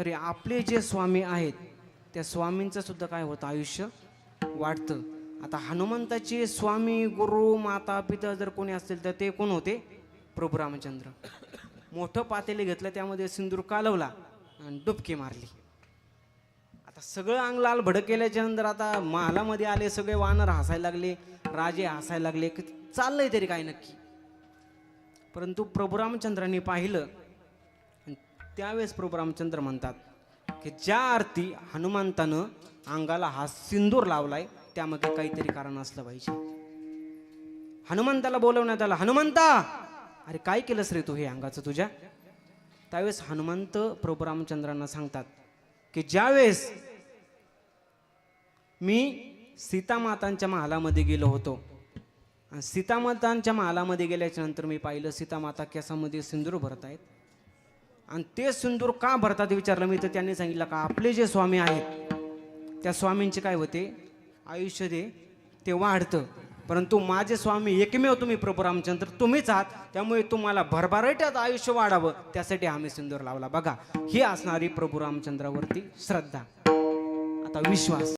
तरी आपले जे स्वामी आहेत त्या स्वामींचं सुद्धा काय होतं, आयुष्य वाढतं. आता हनुमंताचे स्वामी गुरु माता पिता जर कोणी असतील तर ते कोण होते, प्रभू रामचंद्र. मोठं पातेले घेतलं, त्यामध्ये सिंदूर कालवला आणि डुबकी मारली. आता सगळं अंग लाल भडक केल्याच्या नंतर आता महालामध्ये आले सगळे वानर हसायला लागले, राजे हसायला लागले, की चाललंय तरी काय नक्की. परंतु प्रभू रामचंद्रांनी पाहिलं. त्यावेळेस प्रभू रामचंद्र म्हणतात की ज्या अर्थी हनुमंतानं अंगाला हा सिंदूर लावलाय त्यामध्ये काहीतरी कारण असलं पाहिजे. हनुमंताला बोलवण्यात आलं, हनुमंता अरे काय केलंस रे तू हे अंगाचं तुझ्या. त्यावेळेस हनुमंत प्रभू रामचंद्रांना सांगतात की ज्यावेळेस मी सीतामातांच्या महालामध्ये गेलो होतो आणि सीतामातांच्या महालामध्ये गेल्याच्या नंतर मी पाहिलं सीतामाता केसामध्ये सिंदूर भरत आहेत. आणि ते सिंदूर का भरतात विचारलं मी, तर त्यांनी सांगितलं का आपले जे स्वामी आहेत त्या स्वामींचे काय होते, आयुष्य ते वाढतं. परंतु माझे स्वामी एकमेव तुम्ही प्रभू रामचंद्र तुम्हीच आहात, त्यामुळे तुम्हाला भरभराटीत आयुष्य वाढावं त्यासाठी आम्ही सिंदूर लावला. बघा ही असणारी प्रभू रामचंद्रावरती श्रद्धा. आता विश्वास.